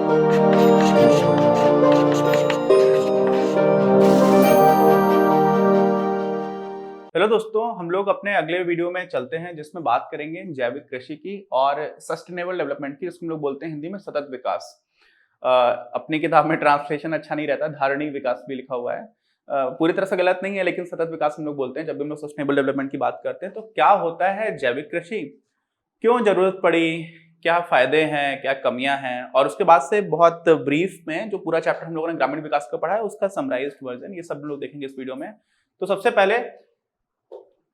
Hello दोस्तों, हम लोग अपने अगले वीडियो में चलते हैं जिसमें बात करेंगे जैविक कृषि की और सस्टेनेबल डेवलपमेंट की, जिसको हम लोग बोलते हैं हिंदी में सतत विकास। अपनी किताब में ट्रांसलेशन अच्छा नहीं रहता, धारणीय विकास भी लिखा हुआ है। पूरी तरह से गलत नहीं है, लेकिन सतत विकास हम लोग बोलते हैं जब भी हम लोग सस्टेनेबल डेवलपमेंट की बात करते हैं। तो क्या होता है जैविक कृषि, क्यों जरूरत पड़ी, क्या फायदे हैं, क्या कमियां हैं, और उसके बाद से बहुत ब्रीफ में जो पूरा चैप्टर हम लोगों ने ग्रामीण विकास का पढ़ा है उसका समराइज्ड वर्जन, ये सब लोग देखेंगे इस वीडियो में। तो सबसे पहले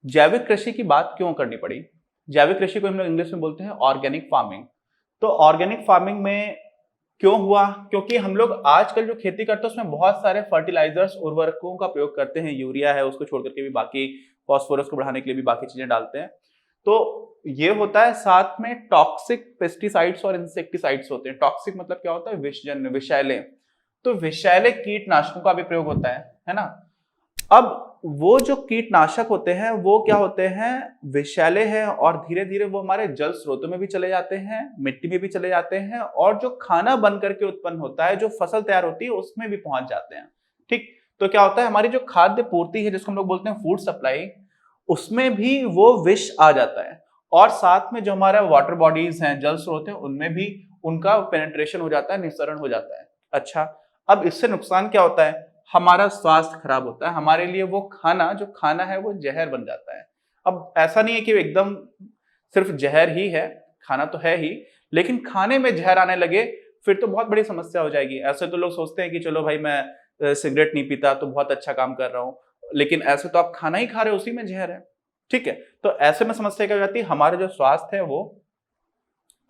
जैविक कृषि की बात क्यों करनी पड़ी। जैविक कृषि को हम लोग इंग्लिश में बोलते हैं ऑर्गेनिक फार्मिंग। तो ऑर्गेनिक फार्मिंग में क्यों हुआ, क्योंकि हम लोग आजकल जो खेती करते हैं उसमें बहुत सारे फर्टिलाइजर्स, उर्वरकों का प्रयोग करते हैं। यूरिया है, उसको छोड़ करके भी बाकी फॉस्फोरस को बढ़ाने के लिए भी बाकी चीजें डालते हैं। तो ये होता है, साथ में टॉक्सिक पेस्टिसाइड्स और इंसेक्टिसाइड्स होते हैं। टॉक्सिक मतलब क्या होता है, विषजन्य, विषैले। तो विषैले कीटनाशकों का भी प्रयोग होता है ना। अब वो जो कीटनाशक होते हैं वो क्या होते हैं, विषैले हैं, और धीरे धीरे वो हमारे जल स्रोतों में भी चले जाते हैं, मिट्टी में भी चले जाते हैं, और जो खाना बन करके उत्पन्न होता है, जो फसल तैयार होती है, उसमें भी पहुंच जाते हैं। ठीक, तो क्या होता है, हमारी जो खाद्य पूर्ति है जिसको हम लोग बोलते हैं फूड सप्लाई, उसमें भी वो विष आ जाता है। और साथ में जो हमारा वाटर बॉडीज हैं, जल स्रोत है, उनमें भी उनका पेनिट्रेशन हो जाता है, निस्सरण हो जाता है। अच्छा, अब इससे नुकसान क्या होता है, हमारा स्वास्थ्य खराब होता है। हमारे लिए वो खाना जो खाना है वो जहर बन जाता है। अब ऐसा नहीं है कि एकदम सिर्फ जहर ही है, खाना तो है ही, लेकिन खाने में जहर आने लगे फिर तो बहुत बड़ी समस्या हो जाएगी। ऐसे तो लोग सोचते हैं कि चलो भाई मैं सिगरेट नहीं पीता तो बहुत अच्छा काम कर रहा हूं, लेकिन ऐसे तो आप खाना ही खा रहे हो, उसी में जहर है। ठीक है, तो ऐसे में समस्या क्या हो जाती है, हमारा जो स्वास्थ्य है वो,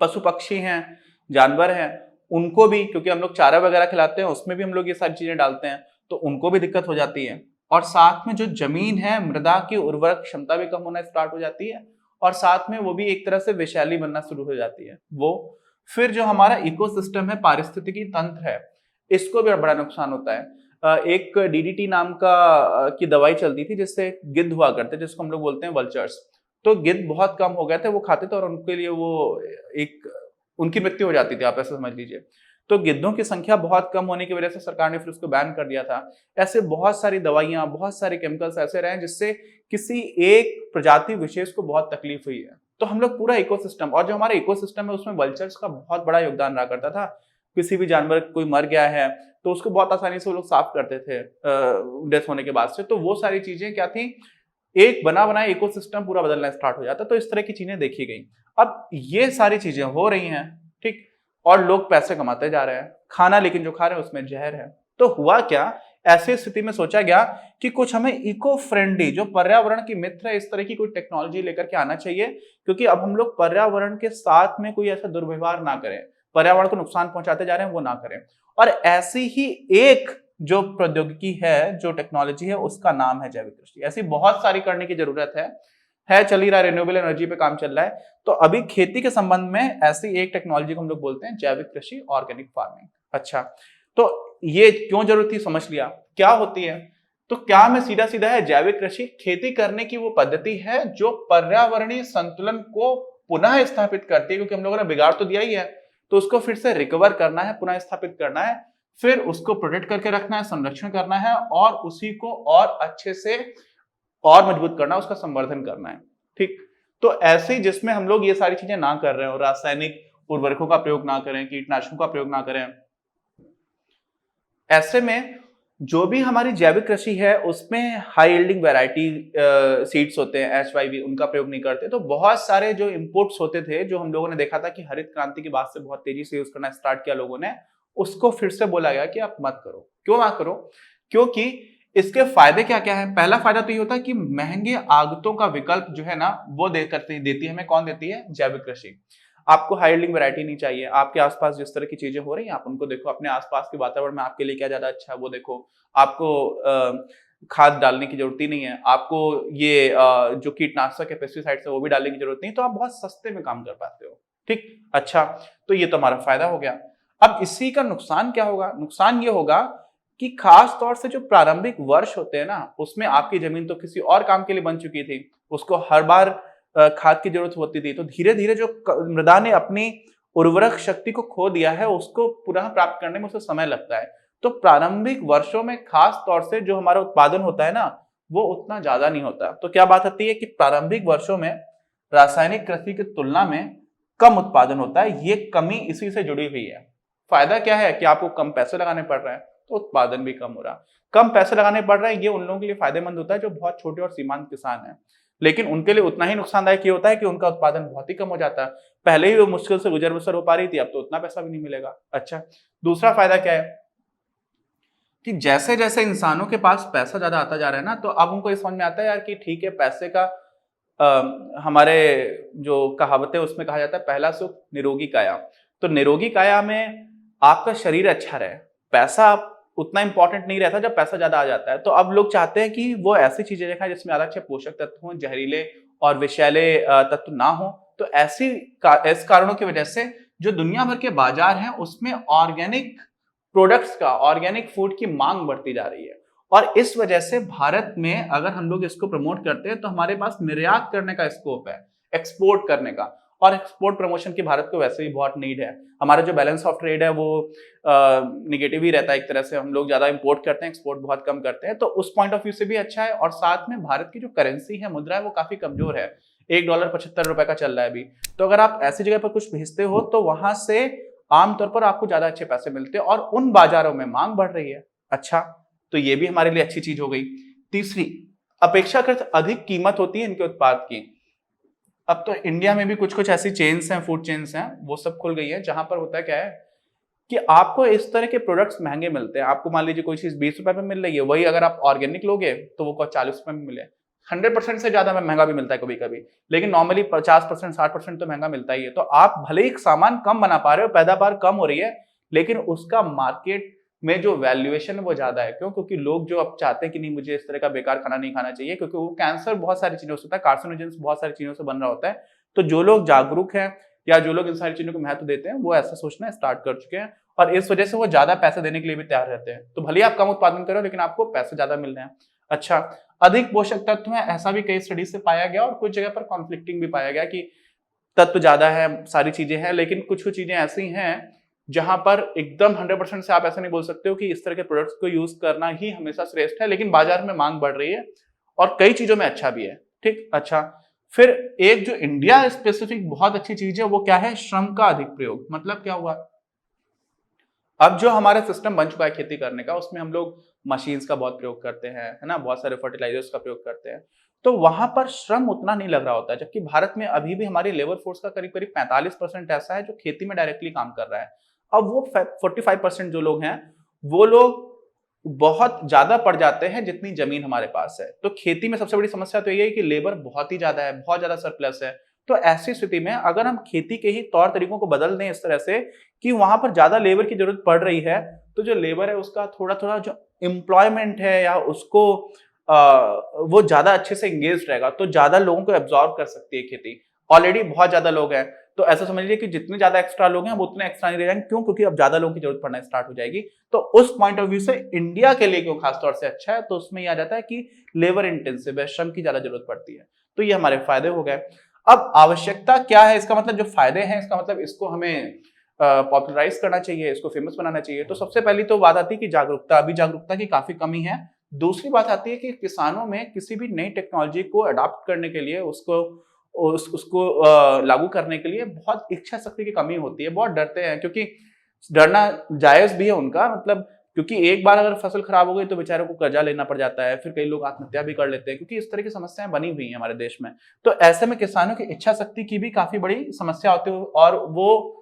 पशु पक्षी हैं, जानवर हैं, उनको भी, क्योंकि हम लोग चारा वगैरह खिलाते हैं उसमें भी हम लोग ये सारी चीजें डालते हैं, तो उनको भी दिक्कत हो जाती है। और साथ में जो जमीन है, मृदा की उर्वरक क्षमता भी कम होना स्टार्ट हो जाती है, और साथ में वो भी एक तरह से विषैली बनना शुरू हो जाती है वो। फिर जो हमारा इकोसिस्टम है, पारिस्थितिकी तंत्र है, इसको भी बड़ा नुकसान होता है। एक डीडीटी नाम का की दवाई चलती थी जिससे गिद्ध हुआ करते, जिसको हम लोग बोलते हैं वल्चर्स। तो गिद्ध बहुत कम हो गए थे, वो खाते थे, और उनके लिए वो एक उनकी मृत्यु हो जाती थी, आप ऐसा समझ लीजिए। तो गिद्धों की संख्या बहुत कम होने की वजह से सरकार ने फिर उसको बैन कर दिया था। ऐसे बहुत सारी दवाइयां, बहुत सारे केमिकल्स ऐसे रहे जिससे किसी एक प्रजाति विशेष को बहुत तकलीफ हुई है। तो हम लोग पूरा इकोसिस्टम, और जो हमारा इकोसिस्टम है उसमें वल्चर्स का बहुत बड़ा योगदान रहा करता था। किसी भी जानवर कोई मर गया है तो उसको बहुत आसानी से वो लोग साफ करते थे डेथ होने के बाद से। तो वो सारी चीजें क्या थी, एक बना बनाया इकोसिस्टम पूरा बदलना स्टार्ट हो जाता। तो इस तरह की चीजें देखी गई। अब ये सारी चीजें हो रही हैं, ठीक, और लोग पैसे कमाते जा रहे हैं, खाना लेकिन जो खा रहे हैं उसमें जहर है। तो हुआ क्या, ऐसी स्थिति में सोचा गया कि कुछ हमें इको फ्रेंडली, जो पर्यावरण की मित्र है, इस तरह की कोई टेक्नोलॉजी लेकर के आना चाहिए, क्योंकि अब हम लोग पर्यावरण के साथ में कोई ऐसा दुर्व्यवहार ना करें, पर्यावरण को नुकसान पहुंचाते जा रहे हैं वो ना करें। और ऐसी ही एक जो प्रौद्योगिकी है, जो टेक्नोलॉजी है, उसका नाम है जैविक कृषि। ऐसी बहुत सारी करने की जरूरत है, चल ही रहा है, रिन्यूएबल एनर्जी पे काम चल रहा है। तो अभी खेती के संबंध में ऐसी एक टेक्नोलॉजी को हम लोग बोलते हैं जैविक कृषि, ऑर्गेनिक फार्मिंग। अच्छा, तो ये क्यों जरूरत थी, समझ लिया क्या होती है। तो क्या में सीधा सीधा है, जैविक कृषि खेती करने की वो पद्धति है जो पर्यावरणीय संतुलन को पुनः स्थापित करती है, क्योंकि हम लोगों ने बिगाड़ तो दिया ही है, तो उसको फिर से रिकवर करना है, पुनः स्थापित करना है, फिर उसको प्रोटेक्ट करके रखना है, संरक्षण करना है, और उसी को और अच्छे से और मजबूत करना, उसका संवर्धन करना है। ठीक, तो ऐसे जिसमें हम लोग ये सारी चीजें ना कर रहे हो, रासायनिक उर्वरकों का प्रयोग ना करें, कीटनाशकों का प्रयोग ना करें, ऐसे में जो भी हमारी जैविक कृषि है उसमें हाई यील्डिंग वैरायटी सीड्स होते हैं, HYV, उनका प्रयोग नहीं करते। तो बहुत सारे जो इनपुट्स होते थे, जो हम लोगों ने देखा था कि हरित क्रांति के बाद से बहुत तेजी से यूज करना स्टार्ट किया लोगों ने, उसको फिर से बोला गया कि आप मत करो। क्यों ना करो, क्योंकि इसके फायदे क्या क्या है। पहला फायदा तो ये होता है कि महंगे आगतों का विकल्प जो है ना, वो देती है हमें। कौन देती है, जैविक कृषि। आपको हाई यील्डिंग वैरायटी नहीं चाहिए, आपके आसपास जिस तरह की चीजें हो रही हैं आप उनको देखो, अपने आसपास के वातावरण में आपके लिए क्या ज्यादा अच्छा है वो देखो। आपको खाद डालने की जरूरत ही नहीं है, आपको ये जो कीटनाशक है, पेस्टिसाइड्स है, वो भी डालने की जरूरत नहीं, तो आप बहुत सस्ते में काम कर पाते हो। ठीक, अच्छा, तो ये तो हमारा फायदा हो गया। अब इसी का नुकसान क्या होगा, नुकसान ये होगा कि खास तौर से जो प्रारंभिक वर्ष होते हैं ना, उसमें आपकी जमीन तो किसी और काम के लिए बन चुकी थी, उसको हर बार खाद की जरूरत होती थी। तो धीरे धीरे जो मृदा ने अपनी उर्वरक शक्ति को खो दिया है उसको पुनः प्राप्त करने में उसे समय लगता है। तो प्रारंभिक वर्षों में खास तौर से जो हमारा उत्पादन होता है ना, वो उतना ज्यादा नहीं होता। तो क्या बात आती है कि प्रारंभिक वर्षों में रासायनिक कृषि की तुलना में कम उत्पादन होता है। ये कमी इसी से जुड़ी हुई है। फायदा क्या है कि आपको कम पैसे लगाने पड़ रहे हैं तो उत्पादन भी कम हो रहा है। कम पैसे लगाने पड़ रहे हैं, ये उन लोगों के लिए फायदेमंद होता है जो बहुत छोटे और सीमांत किसान हैं, लेकिन उनके लिए उतना ही नुकसानदायक ये होता है कि उनका उत्पादन बहुत ही कम हो जाता है। पहले ही वो मुश्किल से गुजर बसर हो पा रही थी, अब तो उतना पैसा भी नहीं मिलेगा। अच्छा, दूसरा फायदा क्या है कि जैसे जैसे इंसानों के पास पैसा ज्यादा आता जा रहा है ना, तो अब उनको ये समझ में आता है यार कि ठीक है, पैसे का हमारे जो कहावत है उसमें कहा जाता है पहला सुख निरोगी काया। तो निरोगी काया में आपका शरीर अच्छा रहे, पैसा उतना इंपॉर्टेंट नहीं रहता जब पैसा ज्यादा आ जाता है। तो अब लोग चाहते हैं कि वो ऐसी चीजें खाएं जिसमें ज्यादा अच्छे पोषक तत्व हों, जहरीले और विषैले तत्व ना हो। तो ऐसे कारणों की वजह से जो दुनिया भर के बाजार हैं उसमें ऑर्गेनिक प्रोडक्ट्स का, ऑर्गेनिक फूड की मांग बढ़ती जा रही है। और इस वजह से भारत में अगर हम लोग इसको प्रमोट करते हैं तो हमारे पास निर्यात करने का स्कोप है, एक्सपोर्ट करने का। और एक्सपोर्ट प्रमोशन की भारत को वैसे ही बहुत नीड है। हमारा जो बैलेंस ऑफ ट्रेड है वो निगेटिव ही रहता है एक तरह से। हम लोग ज्यादा इंपोर्ट करते हैं, एक्सपोर्ट बहुत कम करते हैं। तो उस पॉइंट ऑफ व्यू से भी अच्छा है। और साथ में भारत की जो करेंसी है, मुद्रा है, वो काफी कमजोर है। $1 का चल रहा है अभी। तो अगर आप ऐसी जगह पर कुछ भेजते हो तो वहां से आमतौर पर आपको ज्यादा अच्छे पैसे मिलते हैं और उन बाजारों में मांग बढ़ रही है। अच्छा, तो ये भी हमारे लिए अच्छी चीज हो गई। तीसरी, अपेक्षाकृत अधिक कीमत होती है इनके उत्पाद की। अब तो इंडिया में भी कुछ कुछ ऐसी चेन्स हैं, फूड चेन्स हैं, वो सब खुल गई है, जहां पर होता क्या है कि आपको इस तरह के प्रोडक्ट्स महंगे मिलते हैं। आपको मान लीजिए कोई चीज ₹20 में मिल रही है, वही अगर आप ऑर्गेनिक लोगे तो वो ₹40 में मिले। 100% से ज्यादा महंगा भी मिलता है कभी कभी, लेकिन नॉर्मली 50% 60% तो महंगा मिलता ही है। तो आप भले ही सामान कम बना पा रहे हो, पैदावार कम हो रही है, लेकिन उसका मार्केट में जो वैल्यूएशन है वो ज्यादा है। क्यों? क्योंकि लोग जो अब चाहते हैं कि नहीं, मुझे इस तरह का बेकार खाना नहीं खाना चाहिए, क्योंकि वो कैंसर बहुत सारी चीजों से होता है, कार्सिनोजेंस बहुत सारी चीजों से बन रहा होता है। तो जो लोग जागरूक हैं या जो लोग इन सारी चीजों को महत्व देते हैं, वो ऐसा सोचना स्टार्ट कर चुके हैं और इस वजह से वो ज्यादा पैसे देने के लिए भी तैयार रहते हैं। तो भले ही आप कम उत्पादन करो, लेकिन आपको पैसे ज्यादा मिल रहे हैं। अच्छा, अधिक पोषक तत्व है, ऐसा भी कई स्टडी से पाया गया और कुछ जगह पर कॉन्फ्लिक्टिंग भी पाया गया कि तत्व ज्यादा है, सारी चीजें हैं, लेकिन कुछ कुछ चीजें ऐसी हैं जहां पर एकदम 100% से आप ऐसा नहीं बोल सकते हो कि इस तरह के प्रोडक्ट्स को यूज करना ही हमेशा श्रेष्ठ है। लेकिन बाजार में मांग बढ़ रही है और कई चीजों में अच्छा भी है। ठीक, अच्छा, फिर एक जो इंडिया स्पेसिफिक बहुत अच्छी चीज है वो क्या है? श्रम का अधिक प्रयोग। मतलब क्या हुआ, अब जो हमारा सिस्टम बन चुका है खेती करने का, उसमें हम लोग मशीन्स का बहुत प्रयोग करते हैं, है ना, बहुत सारे फर्टिलाइजर्स का प्रयोग करते हैं। तो वहां पर श्रम उतना नहीं लग रहा होता है, जबकि भारत में अभी भी हमारी लेबर फोर्स का करीब करीब 45% ऐसा है जो खेती में डायरेक्टली काम कर रहा है। अब वो 45% जो लोग हैं, वो लोग बहुत ज्यादा पड़ जाते हैं जितनी जमीन हमारे पास है। तो खेती में सबसे बड़ी समस्या तो ये है कि लेबर बहुत ही ज्यादा है, बहुत ज्यादा सरप्लस है। तो ऐसी स्थिति में अगर हम खेती के ही तौर तरीकों को बदल दें इस तरह से कि वहां पर ज्यादा लेबर की जरूरत पड़ रही है, तो जो लेबर है उसका थोड़ा थोड़ा जो एम्प्लॉयमेंट है या उसको वो ज्यादा अच्छे से एंगेज रहेगा, तो ज्यादा लोगों को एब्जॉर्ब कर सकती है खेती। ऑलरेडी बहुत ज्यादा लोग हैं, तो ऐसा समझ लीजिए कि जितने ज्यादा एक्स्ट्रा लोग हैं वो उतने एक्स्ट्रा नहीं रह जाएंगे। क्यों? क्योंकि अब ज्यादा लोगों की जरूरत पड़ना स्टार्ट हो जाएगी। तो उस पॉइंट ऑफ व्यू से इंडिया के लिए क्यों खासतौर से अच्छा है, तो उसमें यह आ जाता है कि लेबर इंटेंसिव है, श्रम की ज्यादा जरूरत पड़ती है। तो ये हमारे फायदे हो गए। अब आवश्यकता क्या है, इसका मतलब जो फायदे हैं, इसका मतलब इसको हमें पॉपुलराइज करना चाहिए, इसको फेमस बनाना चाहिए। तो सबसे पहली तो बात आती है कि जागरूकता, अभी जागरूकता की काफी कमी है। दूसरी बात आती है कि किसानों में किसी भी नई टेक्नोलॉजी को अडॉप्ट करने के लिए, उसको लागू करने के लिए बहुत इच्छा शक्ति की कमी होती है। बहुत डरते हैं, क्योंकि डरना जायज भी है उनका, मतलब क्योंकि एक बार अगर फसल खराब हो गई तो बेचारों को कर्जा लेना पड़ जाता है, फिर कई लोग आत्महत्या भी कर लेते हैं, क्योंकि इस तरह की समस्याएं बनी हुई हैं हमारे देश में। तो ऐसे में किसानों की इच्छा शक्ति की भी काफी बड़ी समस्या होती है और वो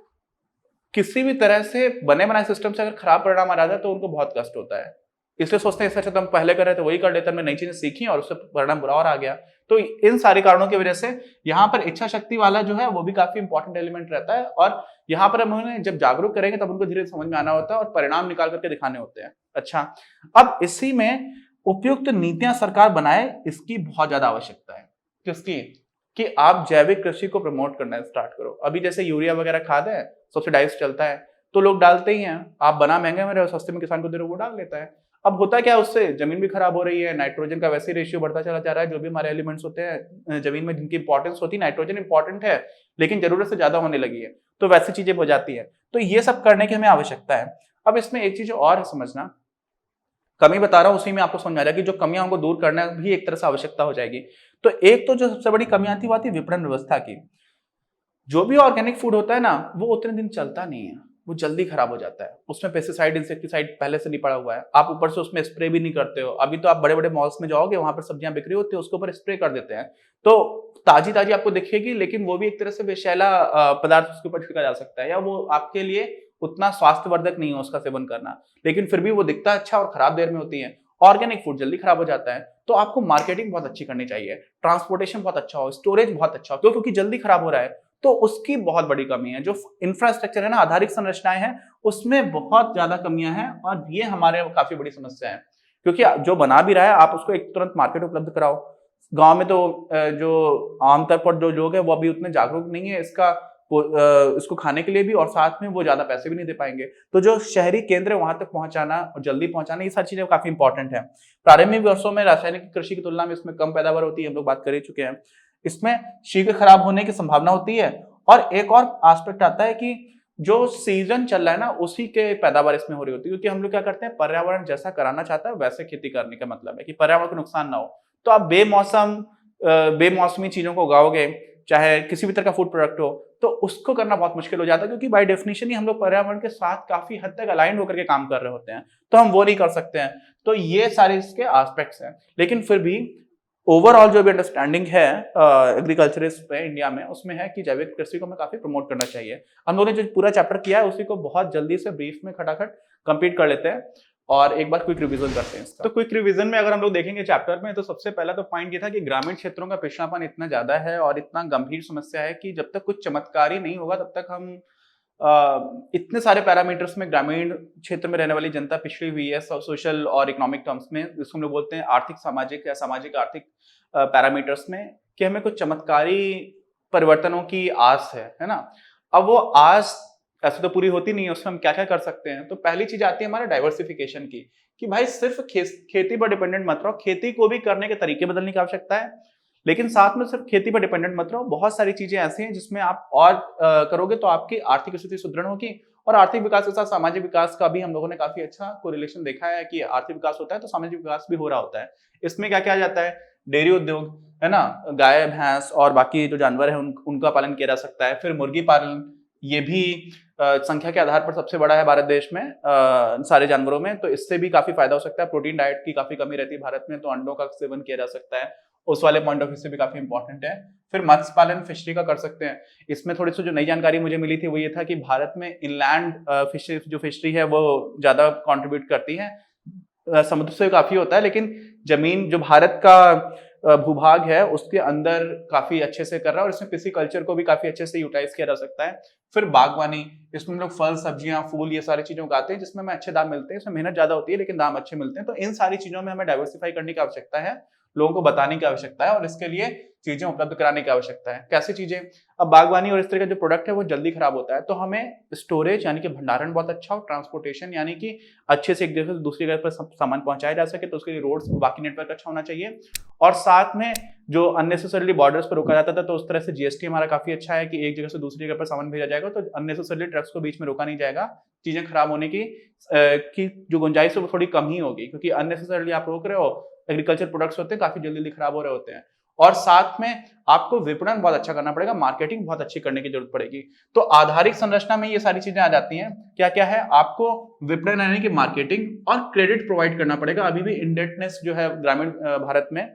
किसी भी तरह से बने बनाए सिस्टम से अगर खराब परिणाम आ जाता है तो उनको बहुत कष्ट होता है। इसलिए सोचते हैं इससे अच्छा तो हम पहले कर रहे थे वही कर लेते, हमने नई चीजें सीखी और उससे परिणाम बुरा और आ गया। तो इन सारे कारणों की वजह से यहाँ पर इच्छा शक्ति वाला जो है वो भी काफी इंपॉर्टेंट एलिमेंट रहता है। और यहाँ पर हम उन्हें जब जागरूक करेंगे तब उनको धीरे समझ में आना होता है और परिणाम निकाल करके दिखाने होते हैं। अच्छा, अब इसी में उपयुक्त नीतियां सरकार बनाए, इसकी बहुत ज्यादा आवश्यकता है। किसकी? कि आप जैविक कृषि को प्रमोट करना स्टार्ट करो। अभी जैसे यूरिया वगैरह खाद है, सब्सिडाइज चलता है, तो लोग डालते ही हैं। आप बना महंगे में रहे हो, सस्ते में किसान को दे रहे हो, वो डाल लेता है। अब होता क्या है, उससे जमीन भी खराब हो रही है, नाइट्रोजन का वैसे रेशियो बढ़ता चला जा रहा है। जो भी हमारे एलिमेंट्स होते हैं जमीन में जिनकी इंपॉर्टेंस होती है, नाइट्रोजन इंपॉर्टेंट है लेकिन जरूरत से ज्यादा होने लगी है। तो वैसी चीजें हो जाती है। तो ये सब करने की हमें आवश्यकता है। अब इसमें एक चीज और है समझना, कमी बता रहा हूं उसी में आपको समझ आ रहा है कि जो कमियां उनको दूर करना भी एक तरह से आवश्यकता हो जाएगी। तो एक तो जो सबसे बड़ी कमी आती है वो आती है विपणन व्यवस्था की। जो भी ऑर्गेनिक फूड होता है ना वो उतने दिन चलता नहीं है, वो जल्दी खराब हो जाता है। उसमें पेस्टिसाइड इंसेक्टिसाइड पहले से नहीं पड़ा हुआ है, आप ऊपर से उसमें स्प्रे भी नहीं करते हो। अभी तो आप बड़े बड़े मॉल्स में जाओगे, वहां पर सब्जियां बिक्री होती है, उसके ऊपर स्प्रे कर देते हैं, तो ताजी ताजी आपको दिखेगी, लेकिन वो भी एक तरह से विषैला पदार्थ उसके ऊपर छिड़का जा सकता है, या वो आपके लिए उतना स्वास्थ्यवर्धक नहीं है उसका सेवन करना, लेकिन फिर भी वो दिखता अच्छा और खराब देर में होती है। ऑर्गेनिक फूड जल्दी खराब हो जाता है, तो आपको मार्केटिंग बहुत अच्छी करनी चाहिए, ट्रांसपोर्टेशन बहुत अच्छा हो, स्टोरेज बहुत अच्छा हो, क्योंकि जल्दी खराब हो रहा है। तो उसकी बहुत बड़ी कमी है। जो इंफ्रास्ट्रक्चर है ना, आधारिक संरचनाएं हैं, उसमें बहुत ज्यादा कमियां हैं, और ये हमारे काफी बड़ी समस्या है। क्योंकि जो बना भी रहा है आप उसको एक तुरंत मार्केट उपलब्ध कराओ। गांव में तो जो आमतौर पर जो लोग हैं वो अभी उतने जागरूक नहीं है इसको खाने के लिए भी, और साथ में वो ज्यादा पैसे भी नहीं दे पाएंगे। तो जो शहरी केंद्र है वहां तक पहुंचाना और जल्दी पहुंचाना, ये सारी चीजें काफी इंपॉर्टेंट है। प्रारंभिक वर्षों में रासायनिक कृषि की तुलना में इसमें कम पैदावार होती है, हम लोग बात कर ही चुके हैं। इसमें शीघ्र खराब होने की संभावना होती है, और एक और एस्पेक्ट आता है कि जो सीजन चल रहा है ना उसी के पैदावार इसमें हो रही होती है। क्योंकि हम लोग क्या करते हैं, पर्यावरण जैसा कराना चाहता है वैसे खेती करने का मतलब है कि पर्यावरण को नुकसान ना हो। तो आप बेमौसमी चीजों को उगाओगे, चाहे किसी भी तरह का फूड प्रोडक्ट हो, तो उसको करना बहुत मुश्किल हो जाता है, क्योंकि बाय डेफिनेशन ही हम लोग पर्यावरण के साथ काफी हद तक अलाइंड होकर के काम कर रहे होते हैं, तो हम वो नहीं कर सकते हैं। तो ये सारे इसके एस्पेक्ट्स हैं। लेकिन फिर भी ओवरऑल जो भी अंडरस्टैंडिंग है एग्रीकल्चरिस्ट पे इंडिया में, उसमें है कि जैविक कृषि को हमें काफी प्रमोट करना चाहिए। हम लोगों ने जो पूरा चैप्टर किया है उसी को बहुत जल्दी से ब्रीफ में खटाखट कंप्लीट कर लेते हैं, और एक बार क्विक रिवीजन करते हैं इसका। तो क्विक रिवीजन में अगर हम लोग देखेंगे चैप्टर में, तो सबसे पहला तो पॉइंट ये था कि ग्रामीण क्षेत्रों का पिछड़ापन इतना ज्यादा है और इतना गंभीर समस्या है कि जब तक कुछ चमत्कारी नहीं होगा तब तक हम इतने सारे पैरामीटर्स में ग्रामीण क्षेत्र में रहने वाली जनता पिछड़ी हुई है, सोशल और इकोनॉमिक टर्म्स में, जिसको हम लोग बोलते हैं आर्थिक सामाजिक या सामाजिक आर्थिक पैरामीटर्स में, कि हमें कुछ चमत्कारी परिवर्तनों की आस है ना। अब वो आस ऐसे तो पूरी होती नहीं है, उसमें हम क्या क्या कर सकते हैं। तो पहली चीज आती है हमारे डाइवर्सिफिकेशन की, कि भाई सिर्फ खेती पर डिपेंडेंट मत रहो, खेती को भी करने के तरीके बदलने की आवश्यकता है। लेकिन साथ में सिर्फ खेती पर डिपेंडेंट मत रहो, बहुत सारी चीजें ऐसी हैं जिसमें आप और करोगे तो आपकी आर्थिक स्थिति सुदृढ़ होगी, और आर्थिक विकास के साथ सामाजिक विकास का भी हम लोगों ने काफी अच्छा कोरिलेशन देखा है कि आर्थिक विकास होता है तो सामाजिक विकास भी हो रहा होता है। इसमें क्या क्या आ जाता है, डेयरी उद्योग है ना, गाय भैंस और बाकी जो जानवर है उनका पालन किया जा सकता है। फिर मुर्गी पालन, ये भी संख्या के आधार पर सबसे बड़ा है भारत देश में सारे जानवरों में, तो इससे भी काफी फायदा हो सकता है। प्रोटीन डाइट की काफी कमी रहती है भारत में, तो अंडों का सेवन किया जा सकता है, उस वाले पॉइंट ऑफ व्यू से भी काफी इंपॉर्टेंट है। फिर मत्स्य पालन, फिशरी का कर सकते हैं। इसमें थोड़ी सी जो नई जानकारी मुझे मिली थी वो ये था कि भारत में इनलैंड फिशरी जो फिशरी है वो ज्यादा कंट्रीब्यूट करती है, समुद्र से काफी होता है, लेकिन जमीन जो भारत का भूभाग है उसके अंदर काफी अच्छे से कर रहा है, और इसमें पिसिकल्चर को भी काफी अच्छे से यूटिलाइज किया जा सकता है। फिर बागवानी, इसमें हम लोग फल सब्जियां फूल ये सारी चीजें उगाते हैं, जिसमें हमें अच्छे दाम मिलते हैं, इसमें मेहनत ज्यादा होती है लेकिन दाम अच्छे मिलते हैं। तो इन सारी चीजों में हमें डाइवर्सिफाई करने की आवश्यकता है, लोगों को बताने की आवश्यकता है, और इसके लिए चीजें उपलब्ध कराने की आवश्यकता है। कैसी चीजें, अब बागवानी और इस तरह का जो प्रोडक्ट है वो जल्दी खराब होता है, तो हमें स्टोरेज यानी कि भंडारण बहुत अच्छा हो, ट्रांसपोर्टेशन यानी कि अच्छे से एक जगह से दूसरी जगह पर सामान पहुंचाया जा सके, तो उसके लिए रोड्स बाकी नेटवर्क अच्छा होना चाहिए। और साथ में जो अननेसेसरली बॉर्डर्स पर रोका जाता था, तो उस तरह से जीएसटी हमारा काफी अच्छा है कि एक जगह से दूसरी जगह पर सामान भेजा जाएगा, तो अननेसेसरली ट्रक्स को बीच में रोका नहीं जाएगा, चीजें खराब होने की जो गुंजाइश है वो थोड़ी कम ही होगी, क्योंकि अननेसेसरली आप रोक रहे हो, एग्रीकल्चर प्रोडक्ट्स होते हैं काफी जल्दी जल्दी खराब हो रहे होते हैं। और साथ में आपको विपणन बहुत अच्छा करना पड़ेगा, मार्केटिंग बहुत अच्छी करने की जरूरत पड़ेगी। तो आधारिक संरचना में ये सारी चीजें आ जाती हैं। क्या क्या है, आपको विपणन यानी कि मार्केटिंग और क्रेडिट प्रोवाइड करना पड़ेगा। अभी भी इंडेटनेस जो है ग्रामीण भारत में,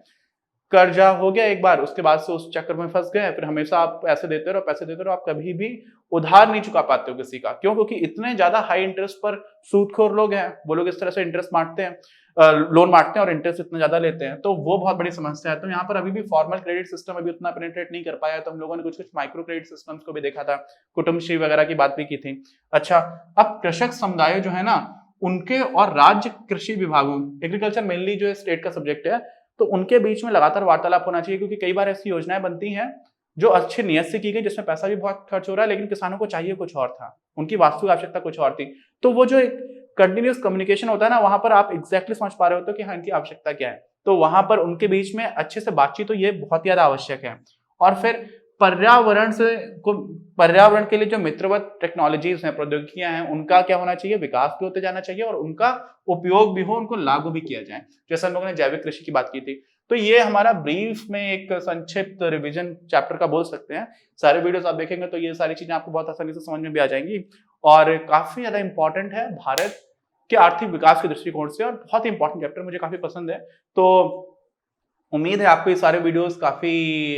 कर्जा हो गया एक बार, उसके बाद से उस चक्कर में फंस गए, फिर हमेशा आप पैसे देते रहो, आप कभी भी उधार नहीं चुका पाते हो किसी का। क्यों? क्योंकि इतने ज्यादा हाई इंटरेस्ट पर सूदखोर लोग हैं, वो लोग इस तरह से इंटरेस्ट मारते हैं, लोन मारते हैं और इंटरेस्ट इतना ज्यादा लेते हैं, तो वो बहुत बड़ी समस्या है। तो यहाँ पर अभी भी फॉर्मल क्रेडिट सिस्टम अभी उतना पेनिट्रेट नहीं कर पाया है, तो हम लोगों ने कुछ कुछ माइक्रो क्रेडिट सिस्टम्स को भी देखा था, कुटुंबश्री वगैरह की बात भी की थी। अच्छा, अब कृषक समुदाय जो है ना, उनके और राज्य कृषि विभागों, एग्रीकल्चर मेनली जो है स्टेट का सब्जेक्ट है, तो उनके बीच में लगातार वार्तालाप होना चाहिए, क्योंकि कई बार ऐसी योजनाएं बनती हैं जो अच्छी नियत से की गई, जिसमें पैसा भी बहुत खर्च हो रहा है, लेकिन किसानों को चाहिए कुछ और था, उनकी वास्तविक आवश्यकता कुछ और थी। तो वो जो एक कंटिन्यूअस कम्युनिकेशन होता है ना, वहां पर आप एग्जैक्टली समझ पा रहे होते हो कि हाँ इनकी आवश्यकता क्या है, तो वहां पर उनके बीच में अच्छे से बातचीत हो, ये बहुत ज्यादा आवश्यक है। और फिर पर्यावरण के लिए जो मित्रवत टेक्नोलॉजीज हैं, प्रौद्योगिकियां हैं, उनका क्या होना चाहिए, विकास भी होते जाना चाहिए और उनका उपयोग भी हो, उनको लागू भी किया जाए। जैसे हम लोगों ने जैविक कृषि की बात की थी, तो ये हमारा ब्रीफ में एक संक्षिप्त रिवीजन चैप्टर का बोल सकते हैं। सारे वीडियोस आप देखेंगे तो ये सारी चीजें आपको बहुत आसानी से समझ में भी आ जाएंगी और काफी ज्यादा इंपॉर्टेंट है भारत के आर्थिक विकास के दृष्टिकोण से और बहुत ही इंपॉर्टेंट चैप्टर, मुझे काफी पसंद है। तो उम्मीद है आपको ये सारे वीडियोस काफी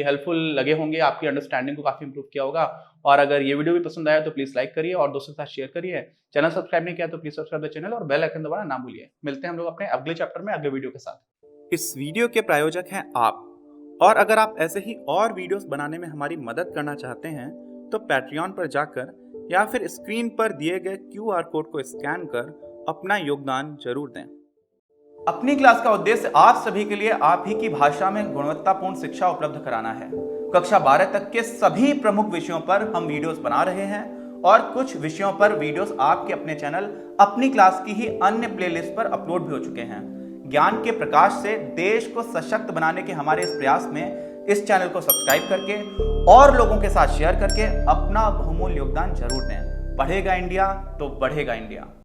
हेल्पफुल लगे होंगे, आपकी अंडरस्टैंडिंग को काफी इंप्रूव किया होगा। और अगर ये वीडियो भी पसंद आया तो प्लीज लाइक करिए और दोस्तों के साथ शेयर करिए। चैनल सब्सक्राइब नहीं किया तो प्लीज सब्सक्राइब द चैनल और बेल आइकन दबाना ना भूलिए। मिलते हैं हम लोग अपने अगले चैप्टर में अगले वीडियो के साथ। इस वीडियो के प्रायोजक हैं आप, और अगर आप ऐसे ही और वीडियोस बनाने में हमारी मदद करना चाहते हैं तो पैट्रियन पर जाकर या फिर स्क्रीन पर दिए गए QR कोड को स्कैन कर अपना योगदान जरूर दें। अपनी क्लास का उद्देश्य आप सभी के लिए आप ही की भाषा में गुणवत्तापूर्ण शिक्षा उपलब्ध कराना है। कक्षा 12 तक के सभी प्रमुख विषयों पर हम वीडियोस बना रहे हैं और कुछ विषयों पर वीडियोस आपके अपने चैनल अपनी क्लास की ही अन्य प्लेलिस्ट पर अपलोड भी हो चुके हैं। ज्ञान के प्रकाश से देश को सशक्त बनाने के हमारे इस प्रयास में इस चैनल को सब्सक्राइब करके और लोगों के साथ शेयर करके अपना बहुमूल्य योगदान जरूर दें। पढ़ेगा इंडिया तो बढ़ेगा इंडिया।